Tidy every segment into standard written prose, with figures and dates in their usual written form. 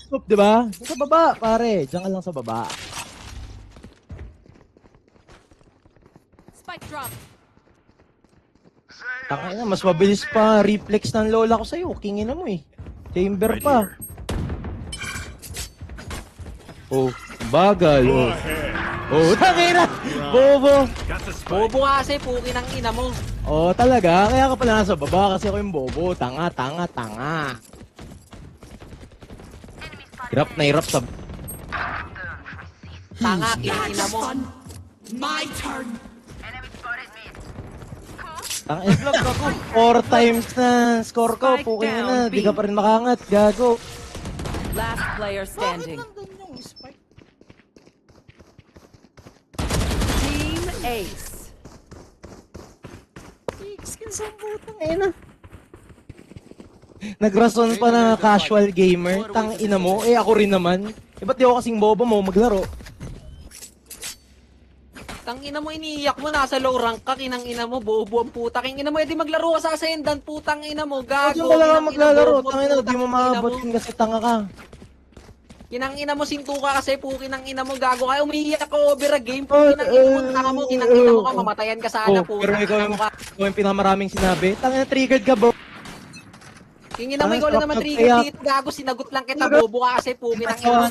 scoop, di ba? Sa baba, pare. Diyan ka lang sa baba. Spike drop. Tangina, mas mabilis pa reflex ng lola ko sa'yo. Kingin mo eh. Chamber pa. Oh, bagal. Oh, oh tangina. Bobo. Bobo ka kasi, puki ng ina mo. Oh, talaga? Kaya ka pala nasa baba kasi ako yung bobo. Tanga. Hirap na hirap sa... Tanga, ina mo. Tangina, 4 times na score ko. Puking na. Di ka pa rin makangat. Gago. Last player standing. Team Ace. Nagrason pa na casual gamer. Tangina mo. Eh ako rin naman. Eh ba't di ako kasing bobo mo maglaro? Tangina mo, iniiyak mo, nasa low rank ka, kinang ina mo, bobo ang puta. King ina mo, edi maglaro ka sa Ascendan, putang ina mo, gago. Diyan ka lang Kinang ina, maglalaro. bobo, Tangina, di putang mo ina maabot mo. yun kasi tanga ka. Kinang ina mo, sinto ka kasi, puki ng ina mo, gago. Kaya umiiyak ka over a game, puki ng ina mo, tanga mo, kinang ina mo ka, mamatayan ka sana, Pero putang ikaw ina mo ka. yung pinamaraming sinabi. Tangina, triggered ka, bro. King ina mo, ikaw lang naman Sarap trigger kaya. dito, gago, sinagot lang kita, bobo ka kasi, puki ng ina mo.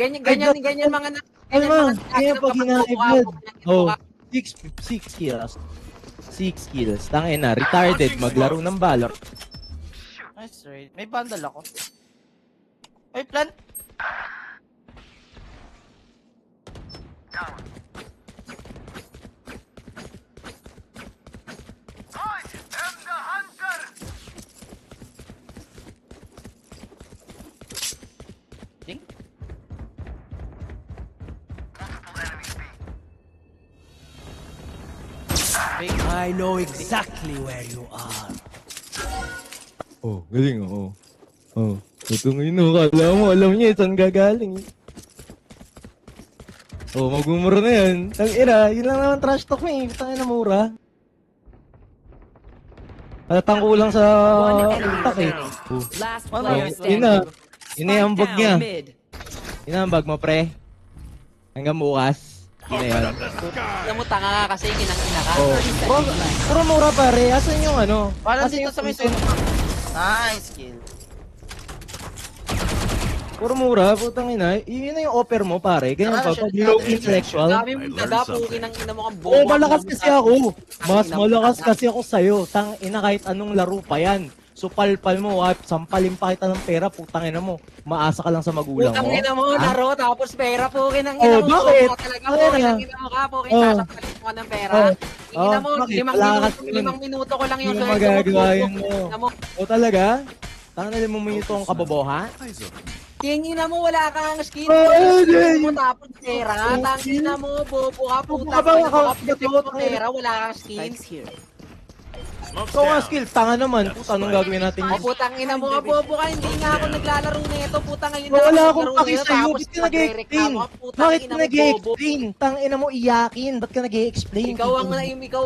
Ganyan mga na, Ano ganyan mga kaya pag hinaibad. bobo ka. Oh, 6 kills. 6 kills. Tangina, retarded maglaro ng Valor. Nice trade. May bundle ako. May plant. Ding. I know exactly where you are. Oh, galing oh. Oh, ito ngayon oh, kala mo, alam niya saan gagaling. Oh, magmumura na yan. Tangina, yun lang naman trash talk mo eh. Tangina mura. Halatang kulang sa utak eh. Oh, Last Ano player yun? yun na. standing. Inihambag niya. Mid. Inihambag mo, pre. Hanggang bukas. Yun na yun. Alam mo, tanga ka kasi, kinang ina ka. Oh. Puro mura pare. Asan yung ano? Parang Asan dito yung sa may content? suno. Nice kill. Puro mura, putang ina. Yun na yung offer mo pare. Ganyan pa. Pag low intellectual. Dami mo daga, puki ng ina mo kang bobo. Oh, malakas kasi ako. Mas malakas kasi ako sa'yo. Tang ina kahit anong laro pa yan. So palpal mo, sampalin pa kita ng pera, putang ina mo. Maasa ka lang sa magulang Putang mo. ina mo, Ha? laro, tapos pera, puki ng ina Oh, mo. bakit? Bobo ka talaga, Bakit puki na? ng ina mo ka, puki, Oh. sasapalit mo ka ng pera. Oh. Ina mo, Bakit? 5 Wala minuto, kasi yun. 5 minuto ko lang yung Hindi mo sweldo mo, magagawa bobo. yun mo. Ina mo, O talaga? Tanga na mo minuto ang kaboboha? king ina mo, wala kang skin. Oh, King eh, mo tapos pera, tang ina mo, bobo ka, Bobo putang ka ba? ina mo, Ako- kapit mo pera, wala kang skin. Ikaw nga skill, tanga naman. Puta, anong gagawin natin O yun? putang ina mo ka, bobo ka, hindi nga ako naglalaro nito, putang ina Oh, wala ako akong naglaro paki nito, sa'yo. tapos Ba't ka nag-explain? magre-reklamo ka, putang Bakit ina ka mo, bobo. nag-explain? Tang ina mo iyakin. Ba't ka nag-explain? Ikaw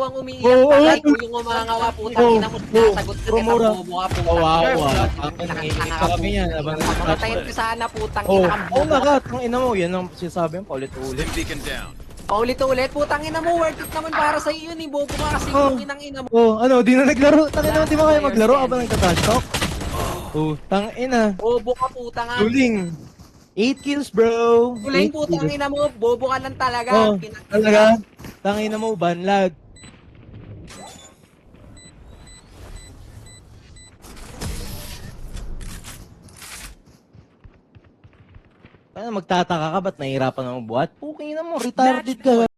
ang umiiyak, Oo, tanga, oo. ikaw yung umangawa, putang ina mo, sinasagot ka, Promora. bobo ka, putang Oh, wow, ina mo. wow. Ang nanginginig pa kami yan. Habang Mamatayin ka sana, putang Oh, ina kang oh bobo. nga ka. Tang ina mo. Yan ang sinasabi mo. Paulit-ulit. Paulit-ulit, putang ina mo, worth it naman para sa iyo yun, eh, bobo ka kasi Oh. kung inang ina mo. Oh, ano? Di na naglaro. Tang ina mo. Di ba kayo maglaro habang nagtatrash talk? Oh, tang ina. Bobo ka, putang nga. Duling. 8 kills, bro. Huling 8 putang kills. ina mo, bobo ka lang talaga. Oh, Kinang- talaga? Tang ina mo, banlag. Kaya magtataka ka, ba't nahihirapan ang buhat? Puking na mo, retarded ka.